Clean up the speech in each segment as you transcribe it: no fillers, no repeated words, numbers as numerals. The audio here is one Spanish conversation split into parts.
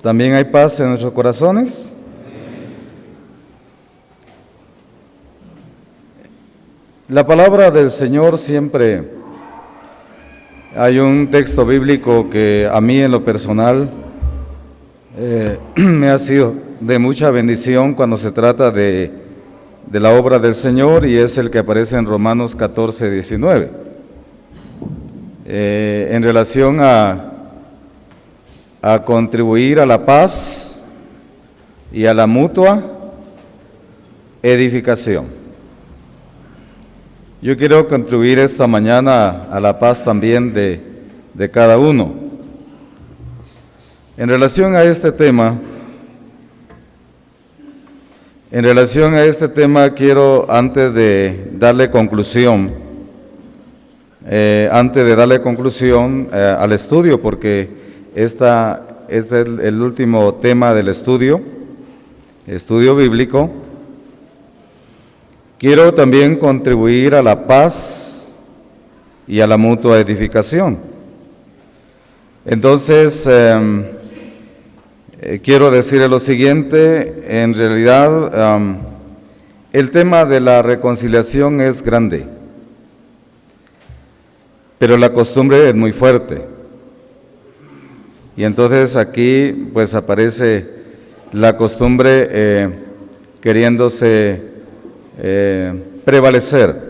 ¿También hay paz en nuestros corazones? La palabra del Señor siempre, hay un texto bíblico que a mí en lo personal me ha sido de mucha bendición cuando se trata de la obra del Señor, y es el que aparece en Romanos 14, 19, en relación a contribuir a la paz y a la mutua edificación. Yo quiero contribuir esta mañana a la paz también de cada uno. En relación a este tema, quiero, antes de darle conclusión al estudio, porque este es el último tema del estudio bíblico, quiero también contribuir a la paz y a la mutua edificación. Entonces, quiero decirle lo siguiente: en realidad, el tema de la reconciliación es grande, pero la costumbre es muy fuerte. Y entonces aquí pues aparece la costumbre queriéndose prevalecer.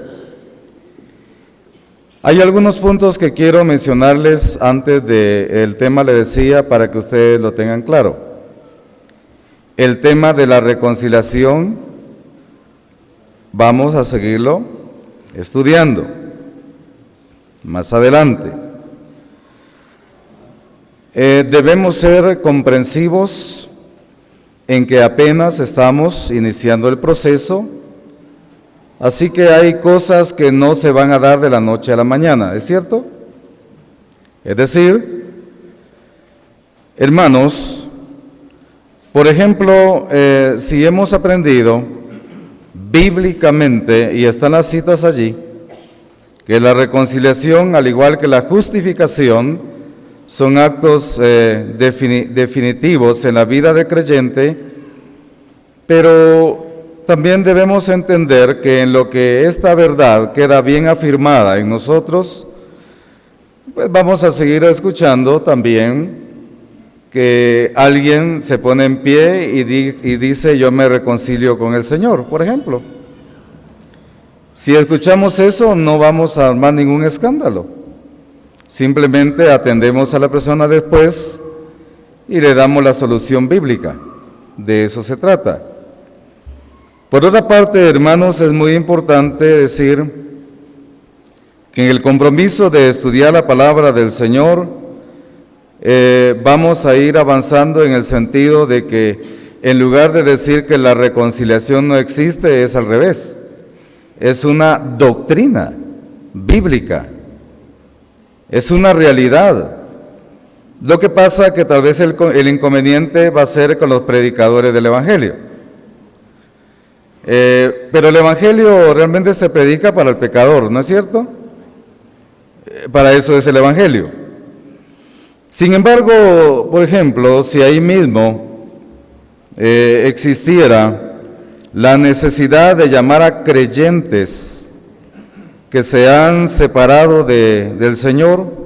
Hay algunos puntos que quiero mencionarles antes del tema, le decía, para que ustedes lo tengan claro. El tema de la reconciliación vamos a seguirlo estudiando más adelante. Debemos ser comprensivos en que apenas estamos iniciando el proceso, así que hay cosas que no se van a dar de la noche a la mañana, ¿es cierto? Es decir, hermanos, por ejemplo, si hemos aprendido bíblicamente, y están las citas allí, que la reconciliación, al igual que la justificación, son actos definitivos en la vida del creyente, pero también debemos entender que en lo que esta verdad queda bien afirmada en nosotros, pues vamos a seguir escuchando también que alguien se pone en pie y dice: yo me reconcilio con el Señor, por ejemplo. Si escuchamos eso, no vamos a armar ningún escándalo. Simplemente atendemos a la persona después y le damos la solución bíblica. De eso se trata. Por otra parte, hermanos, es muy importante decir que en el compromiso de estudiar la palabra del Señor, vamos a ir avanzando en el sentido de que en lugar de decir que la reconciliación no existe, es al revés. Es una doctrina bíblica. Es una realidad. Lo que pasa es que tal vez el inconveniente va a ser con los predicadores del Evangelio. Pero el Evangelio realmente se predica para el pecador, ¿no es cierto? Para eso es el Evangelio. Sin embargo, por ejemplo, si ahí mismo existiera la necesidad de llamar a creyentes que se han separado del Señor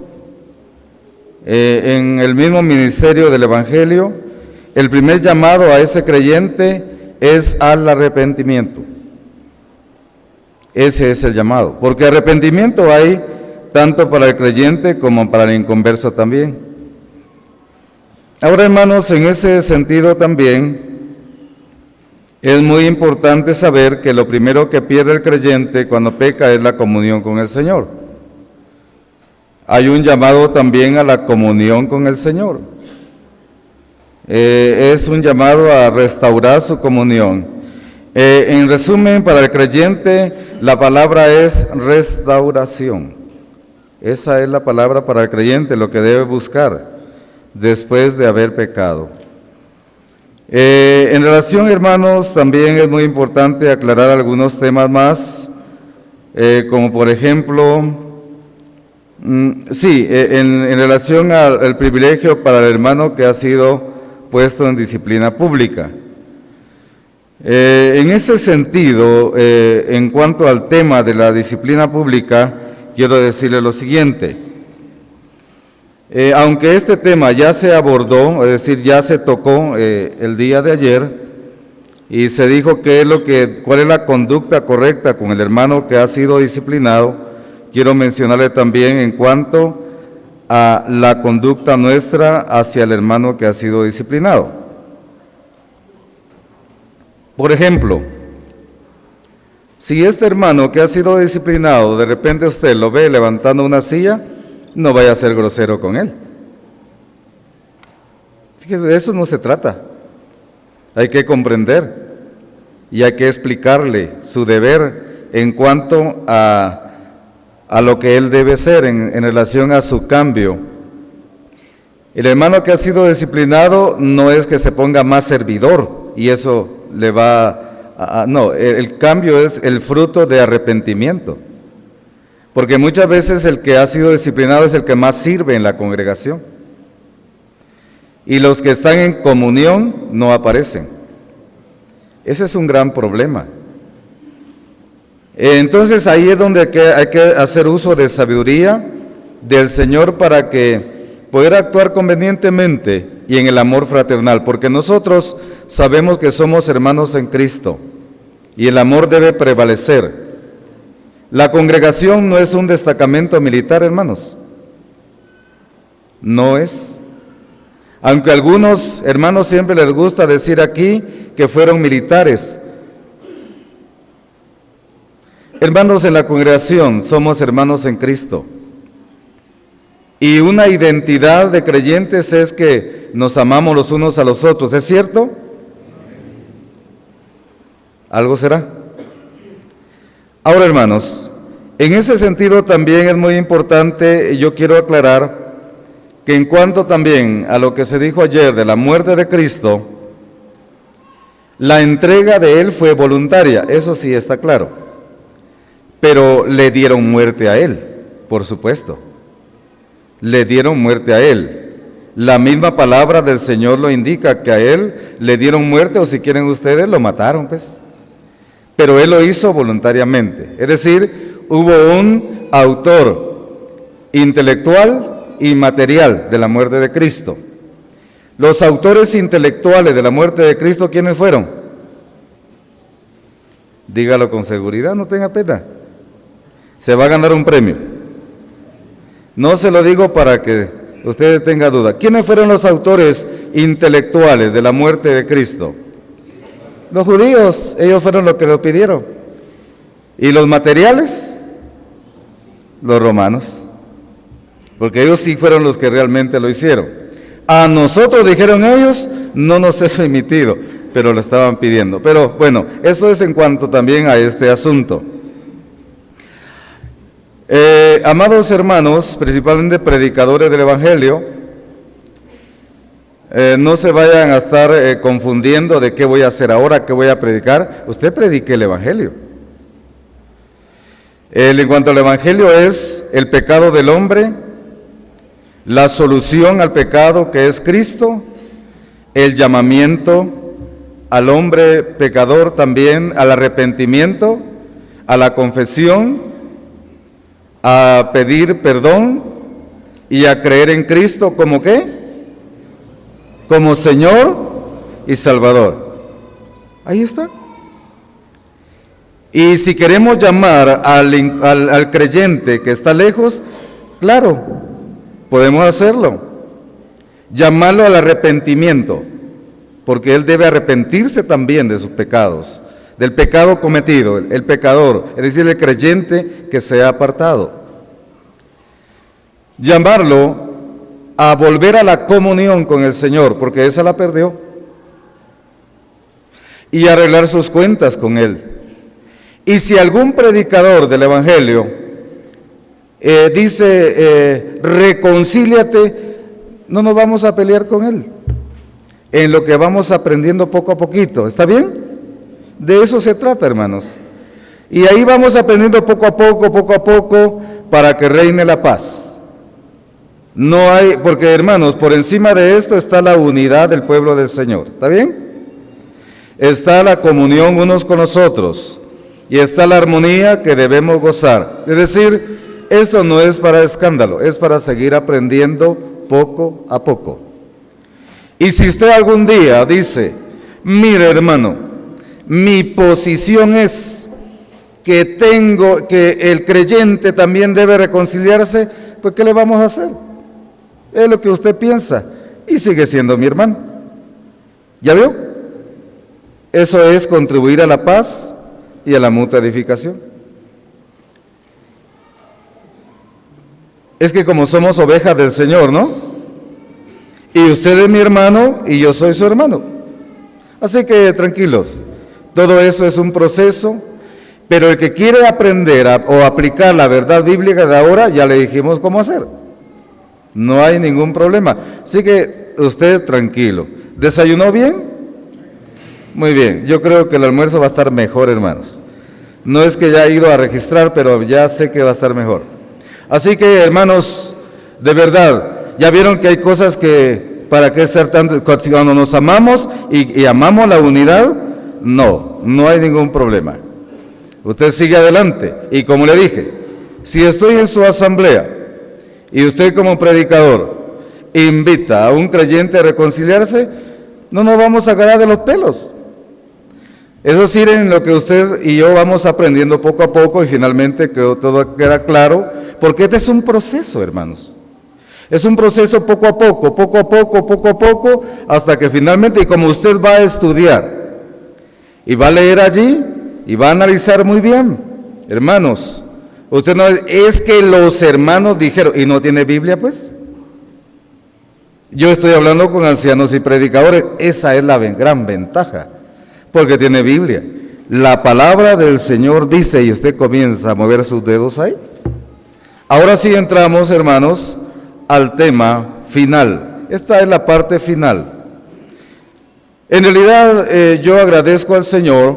en el mismo ministerio del Evangelio, el primer llamado a ese creyente es al arrepentimiento. Ese es el llamado, porque arrepentimiento hay tanto para el creyente como para el inconverso también. Ahora, hermanos, en ese sentido también es muy importante saber que lo primero que pierde el creyente cuando peca es la comunión con el Señor. Hay un llamado también a la comunión con el Señor. Es un llamado a restaurar su comunión. En resumen, para el creyente, la palabra es restauración. Esa es la palabra para el creyente, lo que debe buscar después de haber pecado. En relación, hermanos, también es muy importante aclarar algunos temas más, como por ejemplo, en relación al privilegio para el hermano que ha sido puesto en disciplina pública. En ese sentido, en cuanto al tema de la disciplina pública, quiero decirle lo siguiente. Aunque este tema ya se abordó, es decir, ya se tocó el día de ayer, y se dijo cuál es la conducta correcta con el hermano que ha sido disciplinado, quiero mencionarle también en cuanto a la conducta nuestra hacia el hermano que ha sido disciplinado. Por ejemplo, si este hermano que ha sido disciplinado, de repente usted lo ve levantando una silla, no vaya a ser grosero con él. Así que de eso no se trata. Hay que comprender y hay que explicarle su deber en cuanto a lo que él debe ser en relación a su cambio. El hermano que ha sido disciplinado no es que se ponga más servidor y eso le va no, el cambio es el fruto de arrepentimiento. Porque muchas veces el que ha sido disciplinado es el que más sirve en la congregación. Y los que están en comunión no aparecen. Ese es un gran problema. Entonces ahí es donde hay que hacer uso de sabiduría del Señor para que poder actuar convenientemente y en el amor fraternal, porque nosotros sabemos que somos hermanos en Cristo y el amor debe prevalecer. La congregación no es un destacamento militar, hermanos. No es. Aunque a algunos hermanos siempre les gusta decir aquí que fueron militares. Hermanos, en la congregación somos hermanos en Cristo. Y una identidad de creyentes es que nos amamos los unos a los otros. ¿Es cierto? ¿Algo será? Ahora, hermanos, en ese sentido también es muy importante, yo quiero aclarar que en cuanto también a lo que se dijo ayer de la muerte de Cristo, la entrega de Él fue voluntaria, eso sí está claro, pero le dieron muerte a Él, por supuesto, le dieron muerte a Él. La misma palabra del Señor lo indica, que a Él le dieron muerte, o si quieren ustedes, lo mataron, pues. Pero Él lo hizo voluntariamente, es decir, hubo un autor intelectual y material de la muerte de Cristo. Los autores intelectuales de la muerte de Cristo, ¿quiénes fueron? Dígalo con seguridad, no tenga pena. Se va a ganar un premio. No se lo digo para que ustedes tengan duda. ¿Quiénes fueron los autores intelectuales de la muerte de Cristo? Los judíos, ellos fueron los que lo pidieron. ¿Y los materiales? Los romanos. Porque ellos sí fueron los que realmente lo hicieron. A nosotros, dijeron ellos, no nos es permitido, pero lo estaban pidiendo. Pero bueno, eso es en cuanto también a este asunto. Amados hermanos, principalmente predicadores del Evangelio, no se vayan a estar confundiendo de qué voy a hacer ahora, qué voy a predicar. Usted predique el Evangelio. En cuanto al Evangelio es el pecado del hombre, la solución al pecado que es Cristo, el llamamiento al hombre pecador también al arrepentimiento, a la confesión, a pedir perdón y a creer en Cristo como ¿qué? Como Señor y Salvador. Ahí está. Y si queremos llamar al creyente que está lejos, claro, podemos hacerlo. Llamarlo al arrepentimiento, porque él debe arrepentirse también de sus pecados, del pecado cometido, el pecador, es decir, el creyente que se ha apartado. Llamarlo a volver a la comunión con el Señor, porque esa la perdió, y arreglar sus cuentas con Él. Y si algún predicador del Evangelio dice, reconcíliate, no nos vamos a pelear con él, en lo que vamos aprendiendo poco a poquito, ¿está bien? De eso se trata, hermanos. Y ahí vamos aprendiendo poco a poco, para que reine la paz. No hay, porque hermanos, por encima de esto está la unidad del pueblo del Señor. ¿Está bien? Está la comunión unos con los otros y está la armonía que debemos gozar. Es decir, esto no es para escándalo, es para seguir aprendiendo poco a poco. Y si usted algún día dice, mire hermano, mi posición es que el creyente también debe reconciliarse, pues ¿qué le vamos a hacer? Es lo que usted piensa y sigue siendo mi hermano. ¿Ya vio? Eso es contribuir a la paz y a la mutua edificación. Es que como somos ovejas del Señor, ¿no? Y usted es mi hermano y yo soy su hermano. Así que tranquilos, todo eso es un proceso, pero el que quiere aprender o aplicar la verdad bíblica de ahora, ya le dijimos cómo hacer. No hay ningún problema. Así que usted tranquilo. ¿Desayunó bien? Muy bien. Yo creo que el almuerzo va a estar mejor, hermanos. No es que ya he ido a registrar, pero ya sé que va a estar mejor. Así que, hermanos, de verdad, ya vieron que hay cosas que, ¿para qué ser tanto? Cuando nos amamos y amamos la unidad, no hay ningún problema. Usted sigue adelante. Y como le dije, si estoy en su asamblea, y usted como predicador invita a un creyente a reconciliarse, no nos vamos a agarrar de los pelos. Eso sí, en lo que usted y yo vamos aprendiendo poco a poco y finalmente que todo queda claro, porque este es un proceso, hermanos. Es un proceso poco a poco, hasta que finalmente, y como usted va a estudiar y va a leer allí y va a analizar muy bien, hermanos, usted no es que los hermanos dijeron, ¿y no tiene Biblia pues? Yo estoy hablando con ancianos y predicadores, esa es la gran ventaja, porque tiene Biblia. La palabra del Señor dice, y usted comienza a mover sus dedos ahí. Ahora sí entramos, hermanos, al tema final. Esta es la parte final. En realidad, yo agradezco al Señor.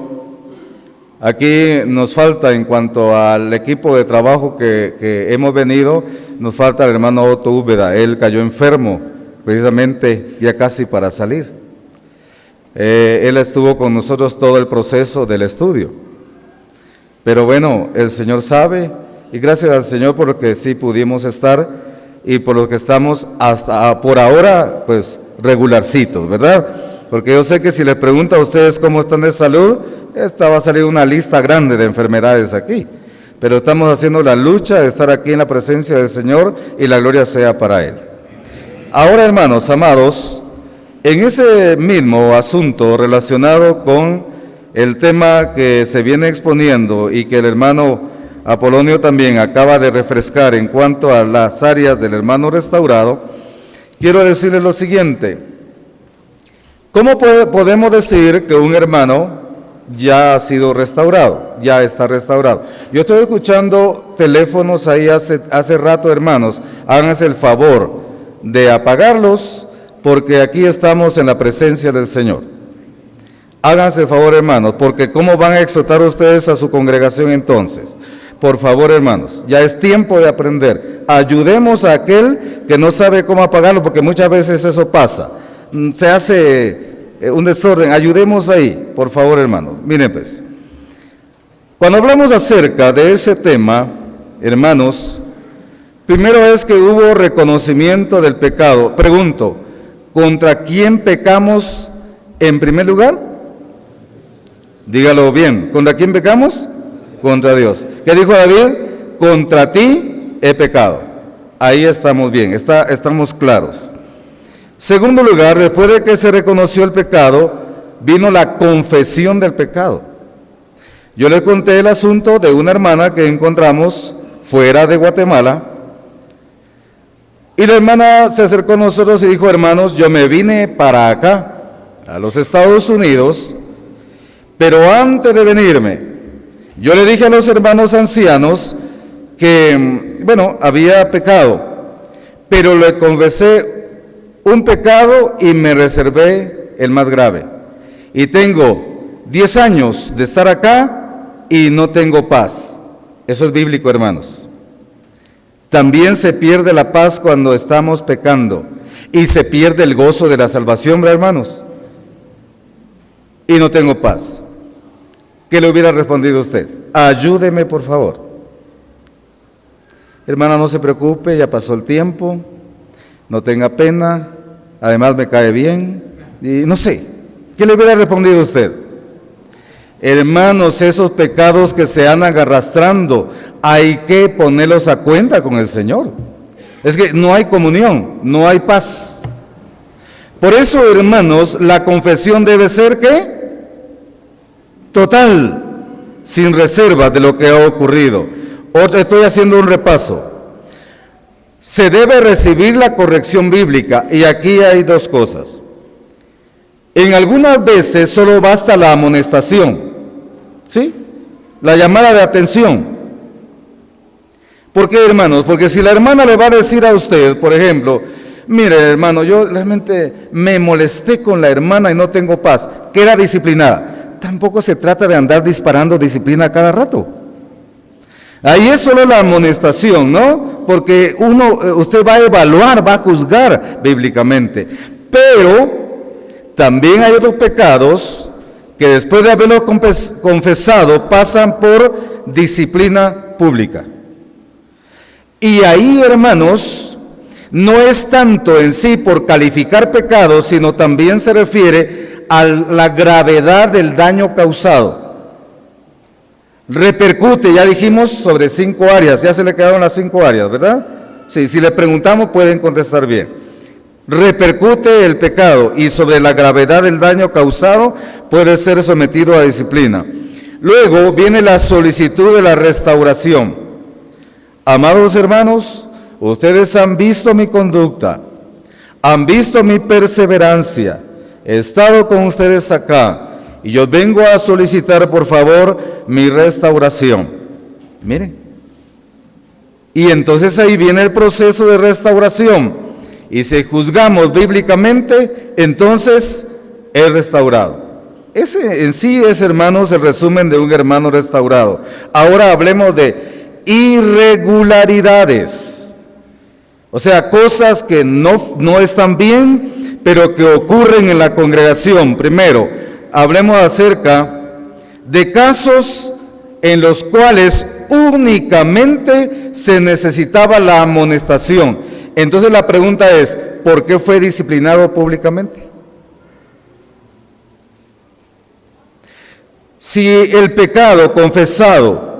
Aquí nos falta, en cuanto al equipo de trabajo que hemos venido, nos falta el hermano Otto Úbeda. Él cayó enfermo, precisamente ya casi para salir. Él estuvo con nosotros todo el proceso del estudio. Pero bueno, el Señor sabe, y gracias al Señor por lo que sí pudimos estar, y por lo que estamos hasta por ahora, pues regularcitos, ¿verdad? Porque yo sé que si les pregunto a ustedes cómo están de salud, esta va a salir una lista grande de enfermedades aquí, pero estamos haciendo la lucha de estar aquí en la presencia del Señor y la gloria sea para Él. Ahora, hermanos amados, en ese mismo asunto relacionado con el tema que se viene exponiendo y que el hermano Apolonio también acaba de refrescar en cuanto a las áreas del hermano restaurado, quiero decirles lo siguiente. ¿Cómo podemos decir que un hermano ya ha sido restaurado, ya está restaurado? Yo estoy escuchando teléfonos ahí hace rato, hermanos. Háganse el favor de apagarlos, porque aquí estamos en la presencia del Señor. Háganse el favor, hermanos, porque ¿cómo van a exhortar ustedes a su congregación entonces? Por favor, hermanos, ya es tiempo de aprender. Ayudemos a aquel que no sabe cómo apagarlo, porque muchas veces eso pasa. Se hace un desorden. Ayudemos ahí, por favor, hermano. Miren pues, cuando hablamos acerca de ese tema, hermanos, primero es que hubo reconocimiento del pecado. Pregunto, ¿contra quién pecamos en primer lugar? Dígalo bien, ¿contra quién pecamos? Contra Dios. ¿Qué dijo David? Contra ti he pecado. Ahí estamos bien, estamos claros. Segundo lugar, después de que se reconoció el pecado, vino la confesión del pecado. Yo les conté el asunto de una hermana que encontramos fuera de Guatemala, y la hermana se acercó a nosotros y dijo, hermanos, yo me vine para acá, a los Estados Unidos, pero antes de venirme, yo le dije a los hermanos ancianos que, bueno, había pecado, pero le confesé un pecado y me reservé el más grave. Y tengo 10 años de estar acá y no tengo paz. Eso es bíblico, hermanos. También se pierde la paz cuando estamos pecando y se pierde el gozo de la salvación, ¿verdad, hermanos? Y no tengo paz. ¿Qué le hubiera respondido usted? Ayúdeme, por favor. Hermana, no se preocupe, ya pasó el tiempo, no tenga pena, además me cae bien, y no sé, ¿qué le hubiera respondido usted? Hermanos, esos pecados que se andan arrastrando, hay que ponerlos a cuenta con el Señor. Es que no hay comunión, no hay paz. Por eso, hermanos, la confesión debe ser, ¿qué? Total, sin reserva de lo que ha ocurrido. Estoy haciendo un repaso. Se debe recibir la corrección bíblica, y aquí hay dos cosas. En algunas veces solo basta la amonestación, ¿sí? La llamada de atención. ¿Por qué, hermanos? Porque si la hermana le va a decir a usted, por ejemplo, mire, hermano, yo realmente me molesté con la hermana y no tengo paz, queda disciplinada. Tampoco se trata de andar disparando disciplina cada rato. Ahí es solo la amonestación, ¿no? Porque usted va a evaluar, va a juzgar bíblicamente. Pero también hay otros pecados que después de haberlo confesado pasan por disciplina pública. Y ahí, hermanos, no es tanto en sí por calificar pecados, sino también se refiere a la gravedad del daño causado. Repercute, ya dijimos, sobre 5 áreas, ya se le quedaron las 5 áreas, ¿verdad? Sí, si le preguntamos pueden contestar bien. Repercute el pecado y sobre la gravedad del daño causado puede ser sometido a disciplina. Luego viene la solicitud de la restauración. Amados hermanos, ustedes han visto mi conducta, han visto mi perseverancia, he estado con ustedes acá y yo vengo a solicitar por favor mi restauración. Miren, y entonces ahí viene el proceso de restauración. Y si juzgamos bíblicamente, entonces es restaurado. Ese en sí es, hermanos, el resumen de un hermano restaurado. Ahora hablemos de irregularidades. O sea, cosas que no están bien, pero que ocurren en la congregación. Primero, hablemos acerca de casos en los cuales únicamente se necesitaba la amonestación. Entonces la pregunta es, ¿por qué fue disciplinado públicamente? Si el pecado confesado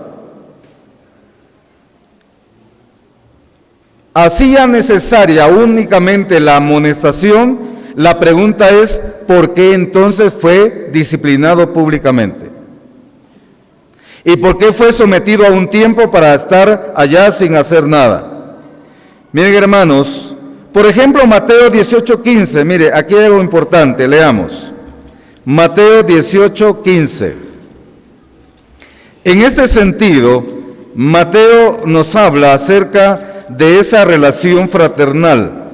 hacía necesaria únicamente la amonestación, la pregunta es, ¿por qué entonces fue disciplinado públicamente? ¿Y por qué fue sometido a un tiempo para estar allá sin hacer nada? Miren, hermanos, por ejemplo, Mateo 18:15, mire, aquí hay algo importante, leamos. Mateo 18:15. En este sentido, Mateo nos habla acerca de esa relación fraternal.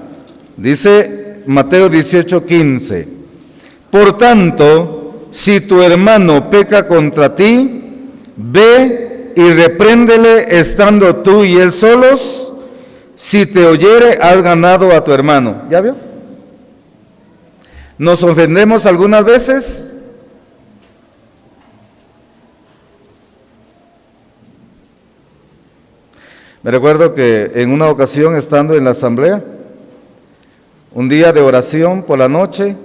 Dice Mateo 18:15, por tanto, si tu hermano peca contra ti, ve y repréndele estando tú y él solos. Si te oyere, has ganado a tu hermano. ¿Ya vio? ¿Nos ofendemos algunas veces? Me recuerdo que en una ocasión, estando en la asamblea, un día de oración por la noche,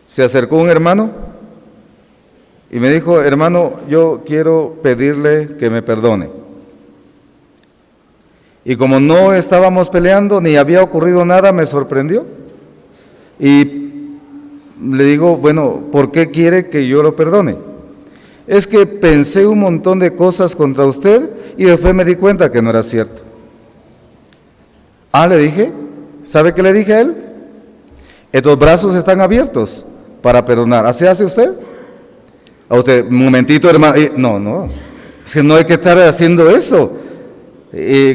se acercó un hermano y me dijo, hermano, yo quiero pedirle que me perdone. Y como no estábamos peleando, ni había ocurrido nada, me sorprendió. Y le digo, bueno, ¿por qué quiere que yo lo perdone? Es que pensé un montón de cosas contra usted y después me di cuenta que no era cierto. Le dije, ¿sabe qué le dije a él? Estos brazos están abiertos para perdonar. ¿Así hace usted? A usted, un momentito, hermano. No, es que no hay que estar haciendo eso.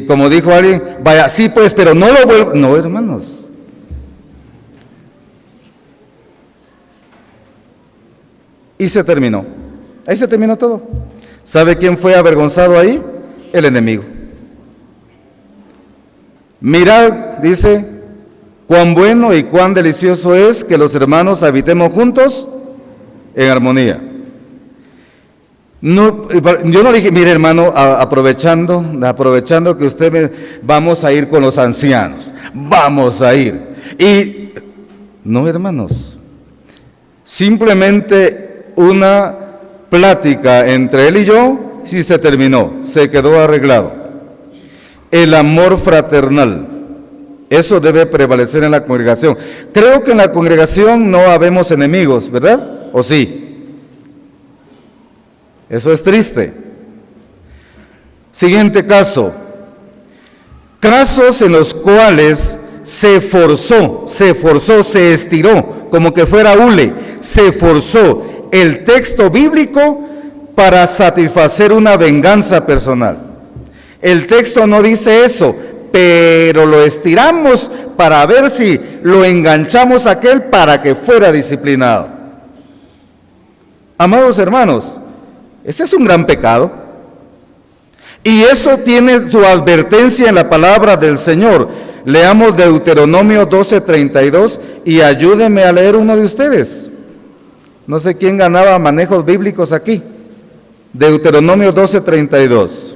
Como dijo alguien, vaya, sí pues, pero no lo vuelvo. No, hermanos. Y se terminó. Ahí se terminó todo. ¿Sabe quién fue avergonzado ahí? El enemigo. Mirad, dice, cuán bueno y cuán delicioso es que los hermanos habitemos juntos en armonía. No, yo no dije, mire hermano, aprovechando que vamos a ir con los ancianos, vamos a ir. Y no, hermanos, simplemente una plática entre él y yo, sí se terminó, se quedó arreglado. El amor fraternal, eso debe prevalecer en la congregación. Creo que en la congregación no habemos enemigos, ¿verdad? ¿O sí? Eso es triste. Siguiente caso. Casos en los cuales se estiró, como que fuera hule, se forzó el texto bíblico para satisfacer una venganza personal. El texto no dice eso, pero lo estiramos para ver si lo enganchamos a aquel para que fuera disciplinado. Amados hermanos, ese es un gran pecado. Y eso tiene su advertencia en la palabra del Señor. Leamos Deuteronomio 12:32 y ayúdenme a leer uno de ustedes. No sé quién ganaba manejos bíblicos aquí. Deuteronomio 12:32.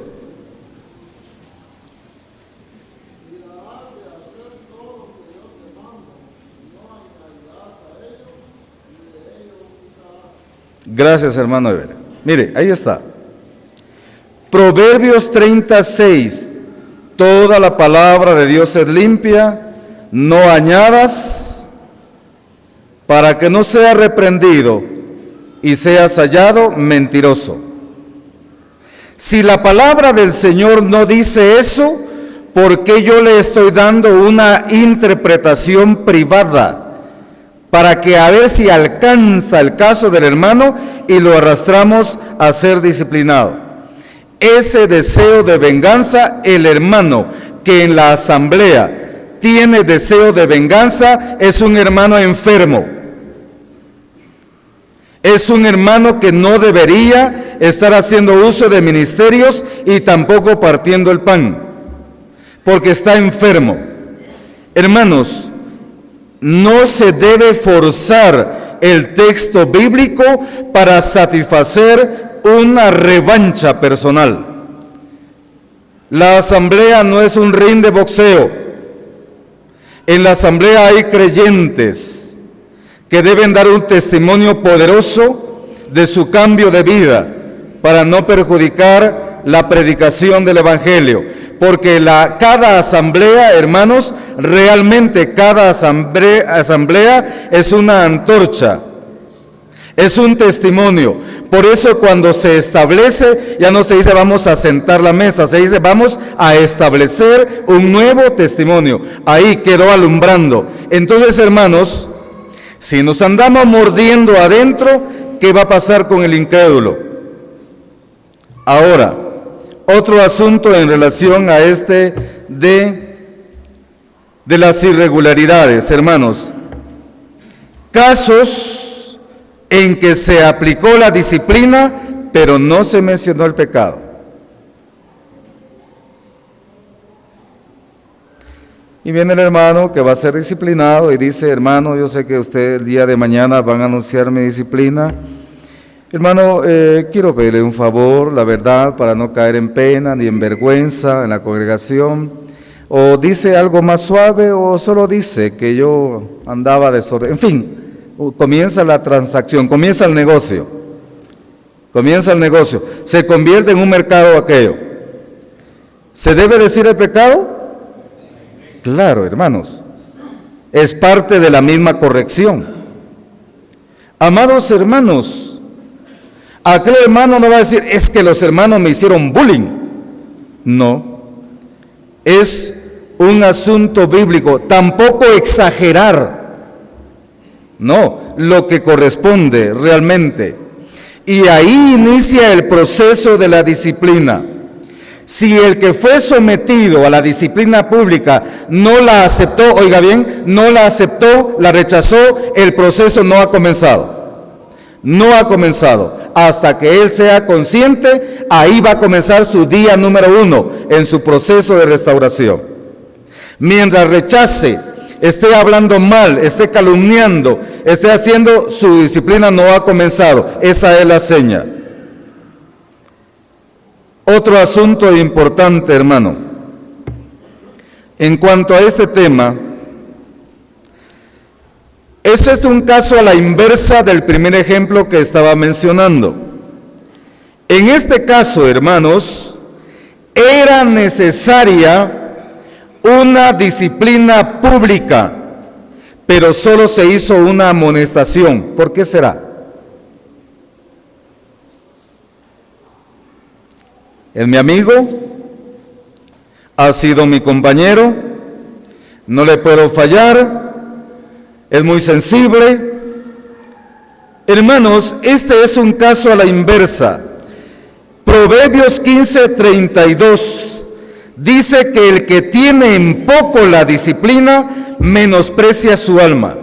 Gracias, hermano Eber. Mire, ahí está. Proverbios 36. Toda la palabra de Dios es limpia, no añadas, para que no sea reprendido y seas hallado mentiroso. Si la palabra del Señor no dice eso, ¿por qué yo le estoy dando una interpretación privada? Para que a ver si alcanza el caso del hermano y lo arrastramos a ser disciplinado. Ese deseo de venganza, el hermano que en la asamblea tiene deseo de venganza, es un hermano enfermo. Es un hermano que no debería estar haciendo uso de ministerios y tampoco partiendo el pan, porque está enfermo. Hermanos, no se debe forzar el texto bíblico para satisfacer una revancha personal. La asamblea no es un ring de boxeo. En la asamblea hay creyentes que deben dar un testimonio poderoso de su cambio de vida para no perjudicar la predicación del evangelio. Porque cada asamblea, hermanos, realmente cada asamblea es una antorcha, es un testimonio. Por eso cuando se establece, ya no se dice vamos a sentar la mesa, se dice vamos a establecer un nuevo testimonio. Ahí quedó alumbrando. Entonces, hermanos, si nos andamos mordiendo adentro, ¿qué va a pasar con el incrédulo? Ahora, otro asunto en relación a de las irregularidades, hermanos. Casos en que se aplicó la disciplina, pero no se mencionó el pecado. Y viene el hermano que va a ser disciplinado y dice, hermano, yo sé que usted el día de mañana van a anunciar mi disciplina. Hermano, quiero pedirle un favor, la verdad, para no caer en pena ni en vergüenza en la congregación. O dice algo más suave o solo dice que yo andaba desorden. En fin, comienza la transacción, comienza el negocio. Se convierte en un mercado aquello. ¿Se debe decir el pecado? Claro, hermanos. Es parte de la misma corrección. Amados hermanos, aquel hermano no va a decir, es que los hermanos me hicieron bullying. No, es un asunto bíblico. Tampoco exagerar, no, lo que corresponde realmente. Y ahí inicia el proceso de la disciplina. Si el que fue sometido a la disciplina pública no la aceptó, oiga bien, no la aceptó, la rechazó, el proceso no ha comenzado. No ha comenzado. Hasta que él sea consciente, ahí va a comenzar su día número 1 en su proceso de restauración. Mientras rechace, esté hablando mal, esté calumniando, esté haciendo, su disciplina no ha comenzado. Esa es la seña. Otro asunto importante, hermano, en cuanto a este tema, esto es un caso a la inversa del primer ejemplo que estaba mencionando. En este caso, hermanos, era necesaria una disciplina pública, pero solo se hizo una amonestación. ¿Por qué será? Es mi amigo, ha sido mi compañero, no le puedo fallar, es muy sensible. Hermanos, este es un caso a la inversa. Proverbios 15:32 dice que el que tiene en poco la disciplina menosprecia su alma.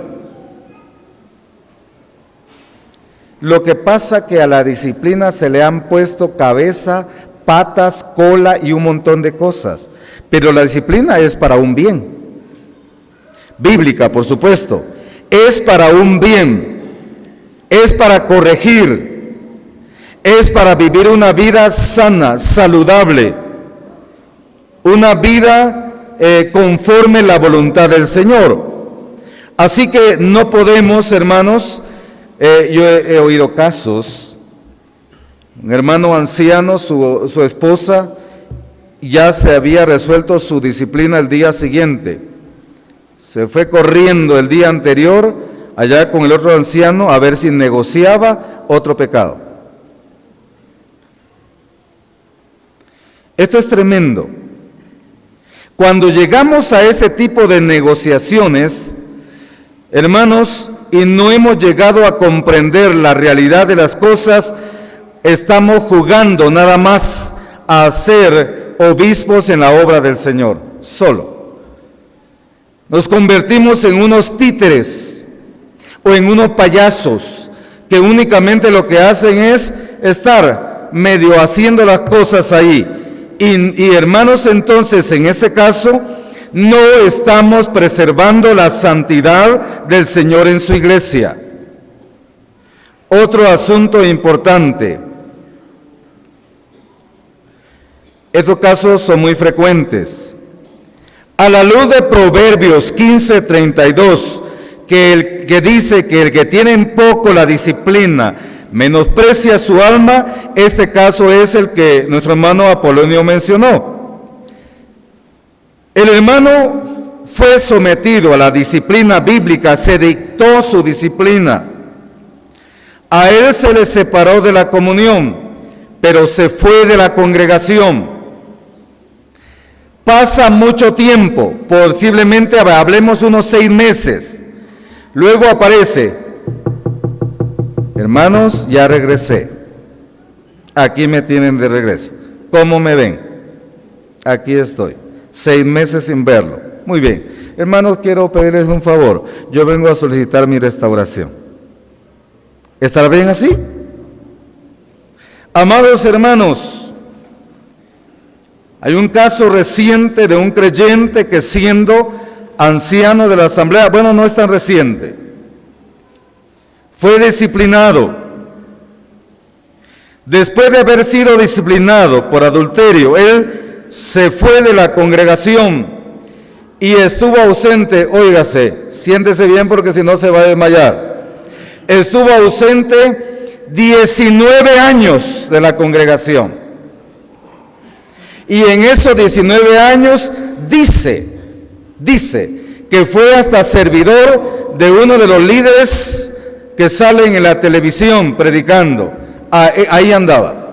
Lo que pasa que a la disciplina se le han puesto cabeza, patas, cola y un montón de cosas. Pero la disciplina es para un bien. Bíblica, por supuesto. Es para un bien. Es para corregir. Es para vivir una vida sana, saludable. Una vida conforme la voluntad del Señor. Así que no podemos, hermanos, yo he oído casos. Un hermano anciano, su esposa, ya se había resuelto su disciplina el día siguiente. Se fue corriendo el día anterior, allá con el otro anciano, a ver si negociaba otro pecado. Esto es tremendo. Cuando llegamos a ese tipo de negociaciones, hermanos, y no hemos llegado a comprender la realidad de las cosas, estamos jugando nada más a ser obispos en la obra del Señor, solo. Nos convertimos en unos títeres o en unos payasos que únicamente lo que hacen es estar medio haciendo las cosas ahí. Y hermanos, entonces en ese caso no estamos preservando la santidad del Señor en su iglesia. Otro asunto importante. Estos casos son muy frecuentes. A la luz de Proverbios 15:32, que dice que el que tiene en poco la disciplina menosprecia su alma, este caso es el que nuestro hermano Apolonio mencionó. El hermano fue sometido a la disciplina bíblica, se dictó su disciplina. A él se le separó de la comunión, pero se fue de la congregación. Pasa mucho tiempo, posiblemente hablemos unos 6 meses. Luego aparece: hermanos, ya regresé. Aquí me tienen de regreso. ¿Cómo me ven? Aquí estoy. 6 meses sin verlo. Muy bien. Hermanos, quiero pedirles un favor. Yo vengo a solicitar mi restauración. ¿Estará bien así? Amados hermanos, hay un caso reciente de un creyente que, siendo anciano de la asamblea, bueno, no es tan reciente, fue disciplinado. Después de haber sido disciplinado por adulterio, él se fue de la congregación y estuvo ausente. Óigase, siéntese bien porque si no se va a desmayar. Estuvo ausente 19 años de la congregación. Y en esos 19 años dice que fue hasta servidor de uno de los líderes que salen en la televisión predicando. Ahí andaba.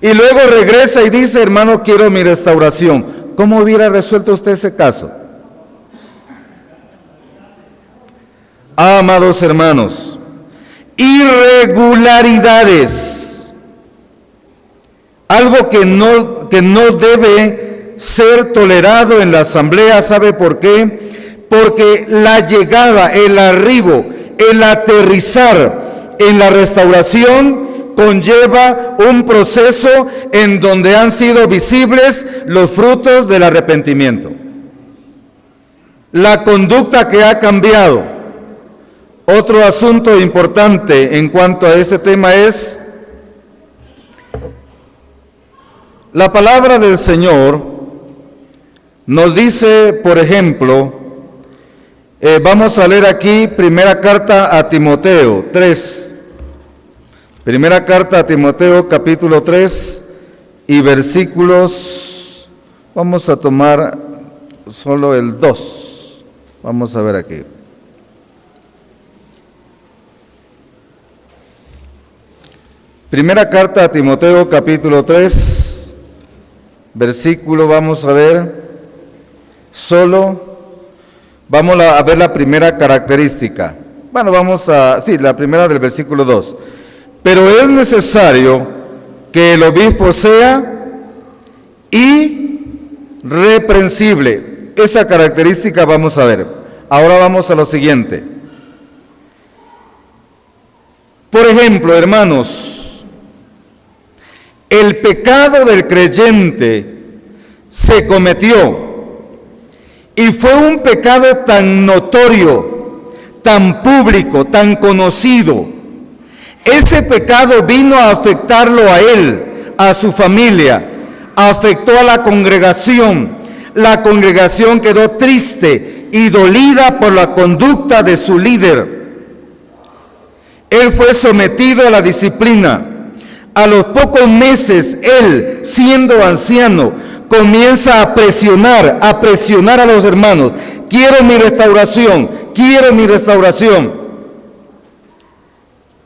Y luego regresa y dice: hermano, quiero mi restauración. ¿Cómo hubiera resuelto usted ese caso? Amados hermanos, irregularidades. Algo que no debe ser tolerado en la asamblea. ¿Sabe por qué? Porque la llegada, el arribo, el aterrizar en la restauración conlleva un proceso en donde han sido visibles los frutos del arrepentimiento. La conducta que ha cambiado. Otro asunto importante en cuanto a este tema es la palabra del Señor nos dice, por ejemplo, vamos a leer aquí primera carta a Timoteo 3. Primera carta a Timoteo capítulo 3 y versículos, vamos a tomar solo el 2. Vamos a ver aquí. Primera carta a Timoteo capítulo 3, versículo, vamos a ver, vamos a ver la primera característica. Bueno, la primera del versículo 2. Pero es necesario que el obispo sea irreprensible. Esa característica vamos a ver. Ahora vamos a lo siguiente. Por ejemplo, hermanos, el pecado del creyente se cometió y fue un pecado tan notorio, tan público, tan conocido. Ese pecado vino a afectarlo a él, a su familia, afectó a la congregación. La congregación quedó triste y dolida por la conducta de su líder. Él fue sometido a la disciplina. A los pocos meses, él, siendo anciano, comienza a presionar a los hermanos. Quiero mi restauración.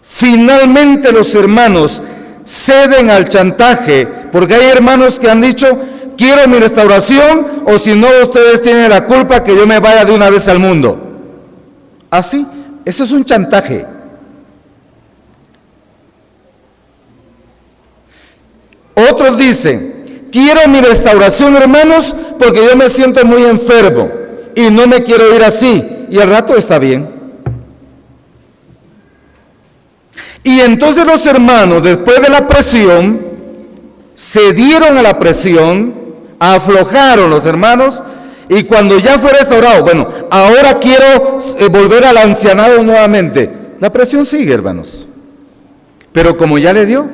Finalmente los hermanos ceden al chantaje, porque hay hermanos que han dicho, quiero mi restauración, o si no, ustedes tienen la culpa que yo me vaya de una vez al mundo. ¿Así? Eso es un chantaje. Otros dicen, quiero mi restauración, hermanos, porque yo me siento muy enfermo y no me quiero ir así, y al rato está bien. Y entonces los hermanos, después de la presión, cedieron a la presión, aflojaron los hermanos, y cuando ya fue restaurado, bueno, ahora quiero volver al ancianado nuevamente. La presión sigue, hermanos, pero como ya le dio,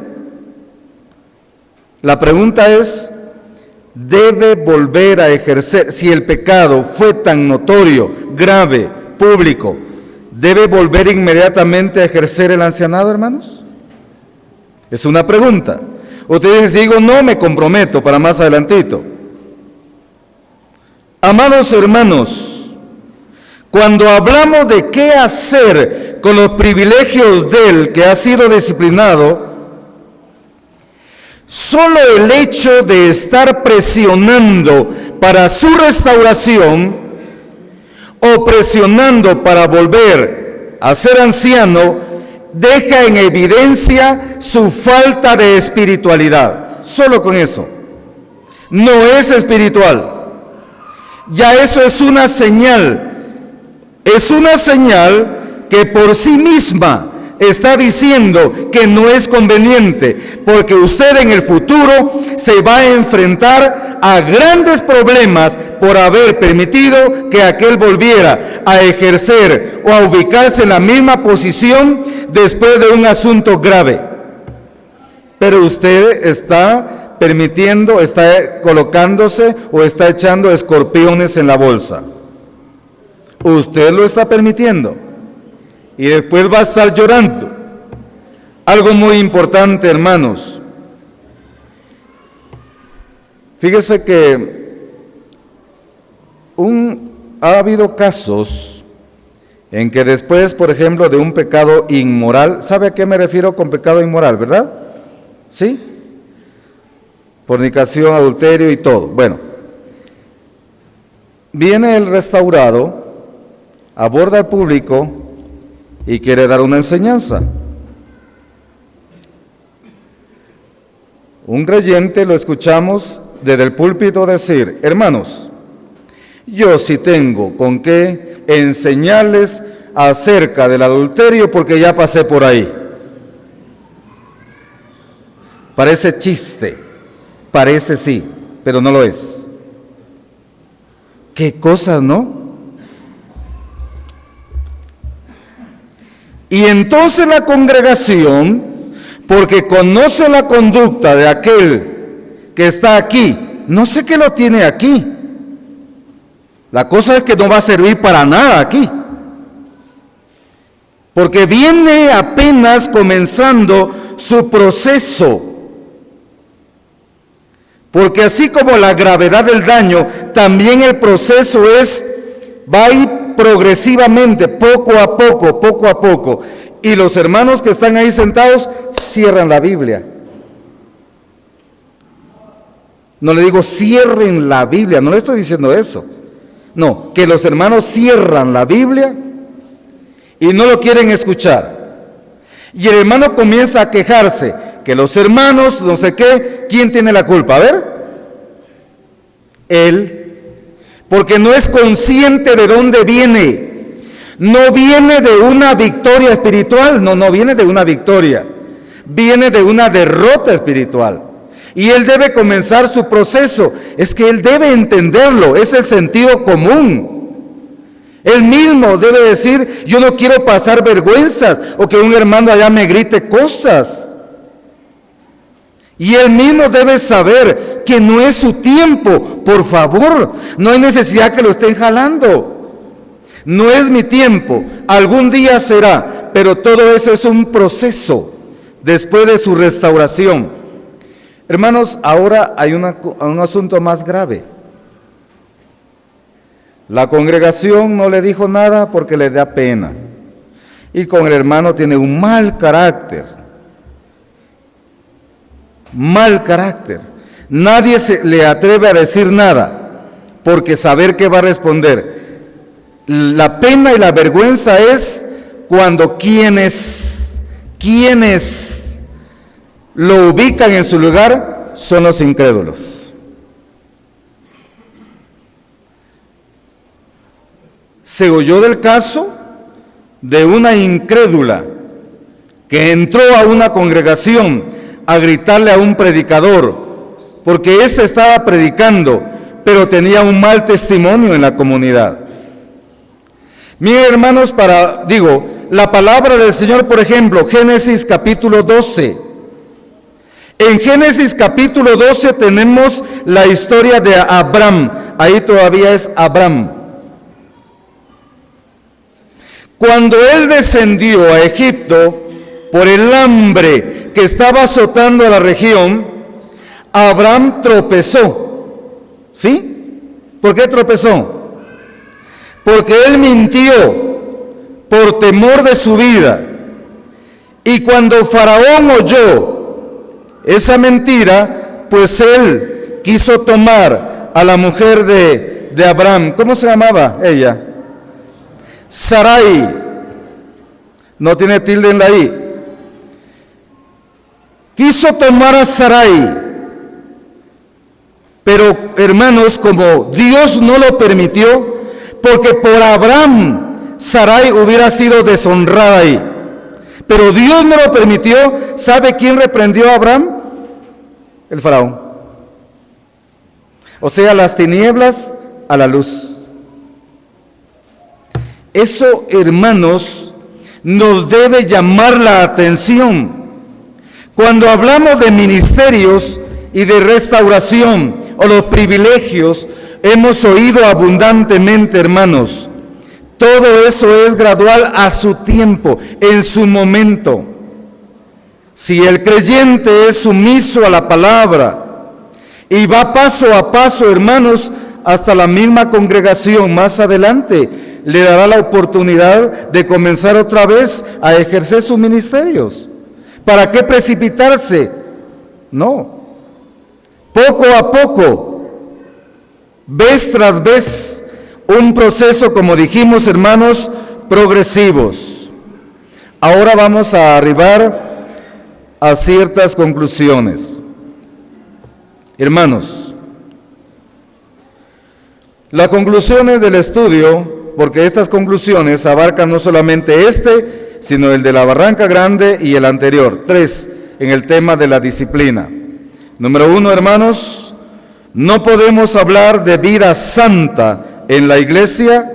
la pregunta es, ¿debe volver a ejercer? Si el pecado fue tan notorio, grave, público, ¿debe volver inmediatamente a ejercer el ancianado, hermanos? Es una pregunta. Ustedes digo, no, me comprometo para más adelantito. Amados hermanos, cuando hablamos de qué hacer con los privilegios del que ha sido disciplinado, solo el hecho de estar presionando para su restauración o presionando para volver a ser anciano deja en evidencia su falta de espiritualidad. Solo con eso. No es espiritual. Ya eso es una señal. Es una señal que por sí misma está diciendo que no es conveniente, porque usted en el futuro se va a enfrentar a grandes problemas por haber permitido que aquel volviera a ejercer o a ubicarse en la misma posición después de un asunto grave. Pero usted está permitiendo, está colocándose o está echando escorpiones en la bolsa. Usted lo está permitiendo. Y después va a estar llorando. Algo muy importante, hermanos. Fíjese que ha habido casos en que después, por ejemplo, de un pecado inmoral, ¿sabe a qué me refiero con pecado inmoral, verdad? ¿Sí? Fornicación, adulterio y todo. Bueno, viene el restaurado, aborda al público y quiere dar una enseñanza. Un creyente lo escuchamos desde el púlpito decir, hermanos, yo sí tengo con qué enseñarles acerca del adulterio porque ya pasé por ahí. Parece chiste, parece sí, pero no lo es. ¿Qué cosas, no? Y entonces la congregación, porque conoce la conducta de aquel que está aquí, no sé qué lo tiene aquí. La cosa es que no va a servir para nada aquí. Porque viene apenas comenzando su proceso. Porque así como la gravedad del daño, también el proceso va a ir progresivamente, poco a poco, poco a poco. Y los hermanos que están ahí sentados cierran la Biblia. No le digo cierren la Biblia, no le estoy diciendo eso. No, que los hermanos cierran la Biblia y no lo quieren escuchar. Y el hermano comienza a quejarse, que los hermanos, no sé qué, ¿quién tiene la culpa? A ver, él, porque no es consciente de dónde viene. No viene de una victoria espiritual, no viene de una victoria, viene de una derrota espiritual. Y él debe comenzar su proceso, es que él debe entenderlo, es el sentido común. Él mismo debe decir, yo no quiero pasar vergüenzas o que un hermano allá me grite cosas. Y él mismo debe saber que no es su tiempo, por favor, no hay necesidad que lo estén jalando. No es mi tiempo, algún día será, pero todo eso es un proceso después de su restauración. Hermanos, ahora hay un asunto más grave. La congregación no le dijo nada porque le da pena. Y con el hermano tiene un mal carácter. Mal carácter. Nadie se le atreve a decir nada porque saber qué va a responder. La pena y la vergüenza es cuando quienes lo ubican en su lugar son los incrédulos. Se oyó del caso de una incrédula que entró a una congregación a gritarle a un predicador, porque éste estaba predicando, pero tenía un mal testimonio en la comunidad. Miren, hermanos, la palabra del Señor, por ejemplo, Génesis capítulo 12. En Génesis capítulo 12 tenemos la historia de Abraham. Ahí todavía es Abraham. Cuando él descendió a Egipto por el hambre que estaba azotando a la región, Abraham tropezó. ¿Sí? ¿Por qué tropezó? Porque él mintió por temor de su vida. Y cuando Faraón oyó esa mentira, pues él quiso tomar a la mujer de Abraham. ¿Cómo se llamaba ella? Sarai. No tiene tilde en la i. Quiso tomar a Sarai. Pero, hermanos, como Dios no lo permitió, porque por Abraham Sarai hubiera sido deshonrada ahí. Pero Dios no lo permitió. ¿Sabe quién reprendió a Abraham? El faraón. O sea, las tinieblas a la luz. Eso, hermanos, nos debe llamar la atención. Cuando hablamos de ministerios y de restauración o los privilegios, hemos oído abundantemente, hermanos. Todo eso es gradual a su tiempo, en su momento. Si el creyente es sumiso a la palabra y va paso a paso, hermanos, hasta la misma congregación más adelante le dará la oportunidad de comenzar otra vez a ejercer sus ministerios. ¿Para qué precipitarse? No. Poco a poco, vez tras vez, un proceso, como dijimos, hermanos, progresivos. Ahora vamos a arribar a ciertas conclusiones. Hermanos, las conclusiones del estudio, porque estas conclusiones abarcan no solamente sino el de la Barranca Grande y el anterior, 3, en el tema de la disciplina. Número 1, hermanos, no podemos hablar de vida santa en la iglesia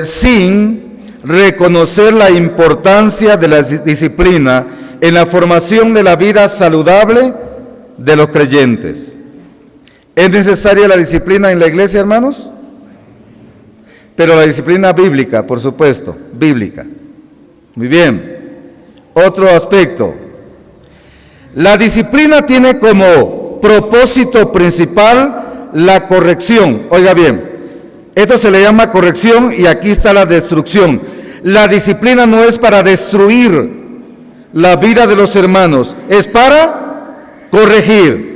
sin reconocer la importancia de la disciplina en la formación de la vida saludable de los creyentes. ¿Es necesaria la disciplina en la iglesia, hermanos? Pero la disciplina bíblica, por supuesto, bíblica. Muy bien. Otro aspecto. La disciplina tiene como propósito principal la corrección. Oiga bien, esto se le llama corrección y aquí está la destrucción. La disciplina no es para destruir la vida de los hermanos, es para corregir.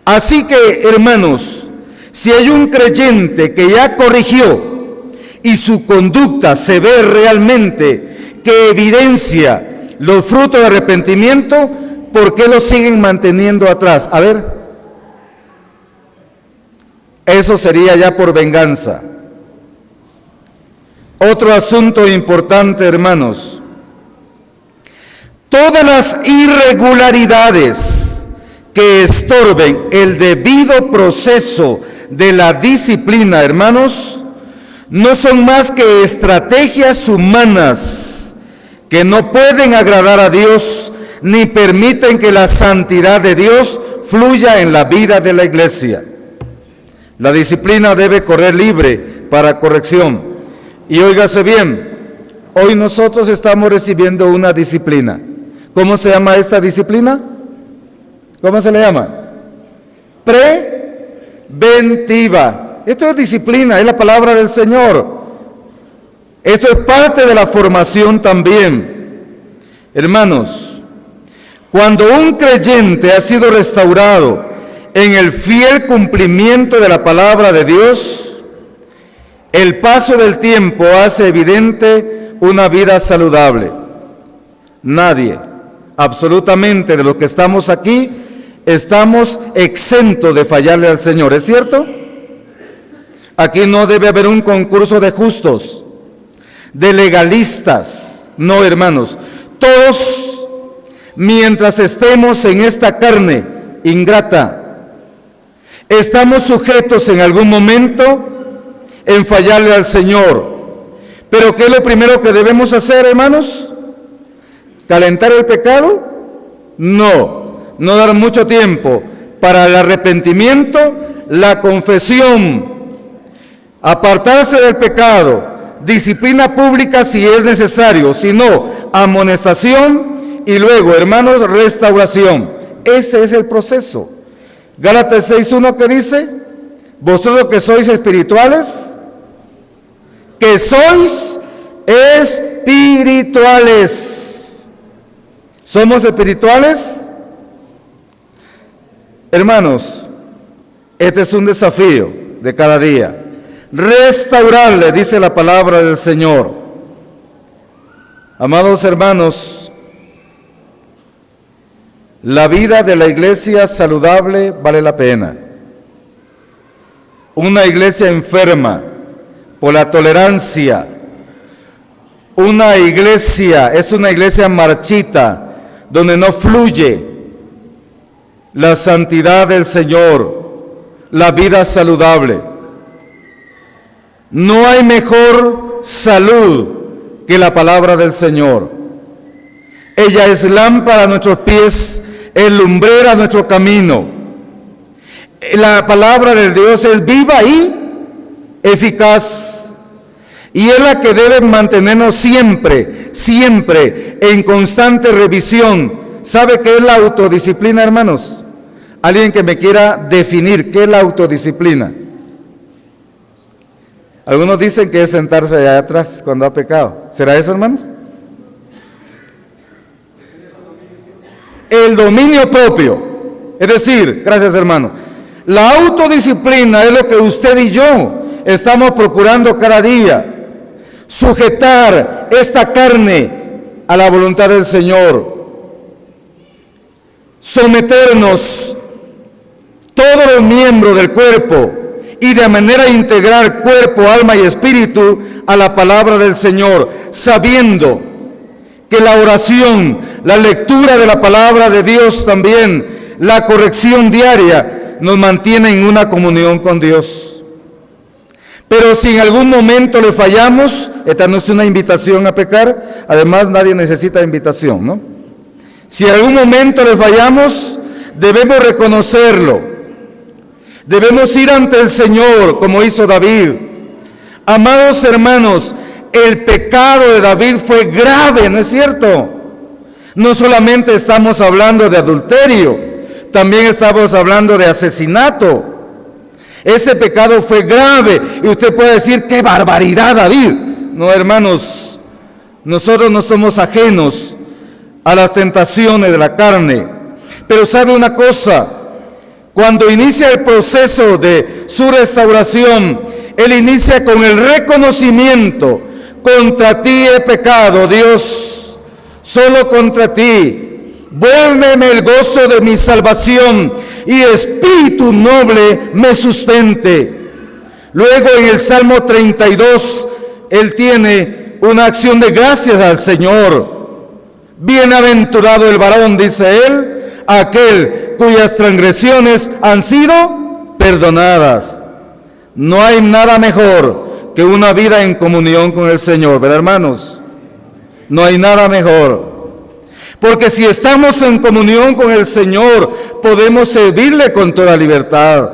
Así que, hermanos, si hay un creyente que ya corrigió y su conducta se ve realmente que evidencia los frutos de arrepentimiento, ¿por qué los siguen manteniendo atrás? A ver, eso sería ya por venganza. Otro asunto importante, hermanos. Todas las irregularidades que estorben el debido proceso de la disciplina, hermanos, no son más que estrategias humanas que no pueden agradar a Dios ni permiten que la santidad de Dios fluya en la vida de la iglesia. La disciplina debe correr libre para corrección. Y óigase bien, hoy nosotros estamos recibiendo una disciplina. ¿Cómo se llama esta disciplina? ¿Cómo se le llama? Preventiva. Esto es disciplina, es la palabra del Señor. Esto es parte de la formación también. Hermanos, cuando un creyente ha sido restaurado en el fiel cumplimiento de la palabra de Dios, el paso del tiempo hace evidente una vida saludable. Nadie, absolutamente de los que estamos aquí, estamos exentos de fallarle al Señor, ¿es cierto? Aquí no debe haber un concurso de justos, de legalistas. No, hermanos, todos, mientras estemos en esta carne ingrata, estamos sujetos en algún momento en fallarle al Señor. Pero ¿qué es lo primero que debemos hacer, hermanos? ¿Calentar el pecado? No dar mucho tiempo para el arrepentimiento, la confesión, apartarse del pecado, disciplina pública si es necesario, si no, amonestación y luego, hermanos, restauración. Ese es el proceso. Gálatas 6:1 que dice, vosotros que sois espirituales, que sois espirituales. ¿Somos espirituales? Hermanos, este es un desafío de cada día. Restaurarle, dice la palabra del Señor. Amados hermanos, la vida de la iglesia saludable vale la pena. Una iglesia enferma por la tolerancia, una iglesia es una iglesia marchita, donde no fluye la santidad del Señor, la vida saludable. No hay mejor salud que la palabra del Señor. Ella es lámpara a nuestros pies, es lumbrera a nuestro camino. La palabra de Dios es viva y eficaz. Y es la que debe mantenernos siempre en constante revisión. ¿Sabe qué es la autodisciplina, hermanos? Alguien que me quiera definir qué es la autodisciplina. Algunos dicen que es sentarse allá atrás cuando ha pecado. ¿Será eso, hermanos? El dominio propio. Es decir, gracias, hermano, la autodisciplina es lo que usted y yo estamos procurando cada día. Sujetar esta carne a la voluntad del Señor. Someternos todos los miembros del cuerpo y de manera integral cuerpo, alma y espíritu a la palabra del Señor, sabiendo que la oración, la lectura de la palabra de Dios también, la corrección diaria nos mantiene en una comunión con Dios. Pero si en algún momento le fallamos, esta no es una invitación a pecar, además nadie necesita invitación, ¿no? Si en algún momento le fallamos, debemos reconocerlo, debemos ir ante el Señor como hizo David. Amados hermanos, el pecado de David fue grave, ¿no es cierto? No solamente estamos hablando de adulterio, también estamos hablando de asesinato. Ese pecado fue grave y usted puede decir, ¡qué barbaridad, David! No, hermanos, nosotros no somos ajenos a las tentaciones de la carne. Pero sabe una cosa, cuando inicia el proceso de su restauración, Él inicia con el reconocimiento: contra ti he pecado, Dios, solo contra ti. Vuélveme el gozo de mi salvación y espíritu noble me sustente. Luego en el Salmo 32, Él tiene una acción de gracias al Señor. Bienaventurado el varón, dice Él, aquel cuyas transgresiones han sido perdonadas. No hay nada mejor que una vida en comunión con el Señor, ¿verdad, hermanos? No hay nada mejor. Porque si estamos en comunión con el Señor, podemos servirle con toda libertad.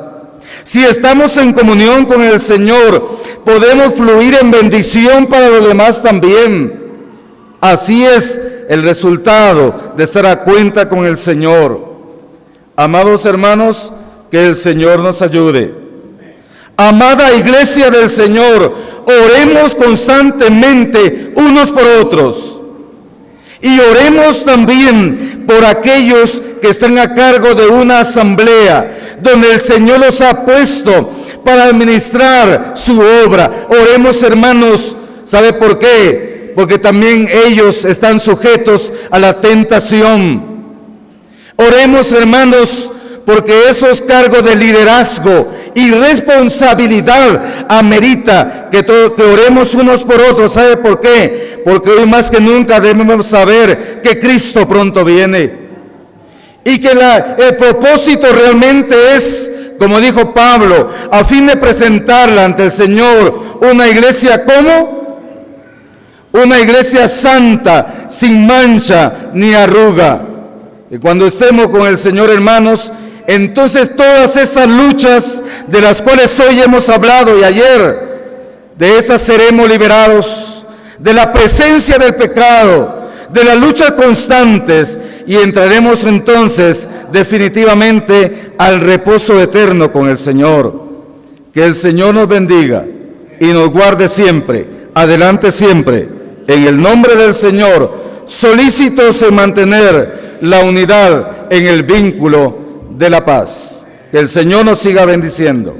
Si estamos en comunión con el Señor, podemos fluir en bendición para los demás también. Así es el resultado de estar a cuenta con el Señor. Amados hermanos, que el Señor nos ayude. Amada iglesia del Señor, oremos constantemente unos por otros. Y oremos también por aquellos que están a cargo de una asamblea, donde el Señor los ha puesto para administrar su obra. Oremos, hermanos, ¿sabe por qué? Porque también ellos están sujetos a la tentación. Oremos, hermanos, porque esos cargos de liderazgo y responsabilidad amerita que oremos unos por otros. ¿Sabe por qué? Porque hoy más que nunca debemos saber que Cristo pronto viene. Y que el propósito realmente es, como dijo Pablo, a fin de presentarla ante el Señor, una iglesia ¿cómo? Una iglesia santa, sin mancha ni arruga. Y cuando estemos con el Señor, hermanos, entonces todas esas luchas de las cuales hoy hemos hablado y ayer, de esas seremos liberados, de la presencia del pecado, de las luchas constantes, y entraremos entonces definitivamente al reposo eterno con el Señor. Que el Señor nos bendiga y nos guarde siempre, adelante siempre, en el nombre del Señor, solícitos en mantener la unidad en el vínculo de la paz. Que el Señor nos siga bendiciendo.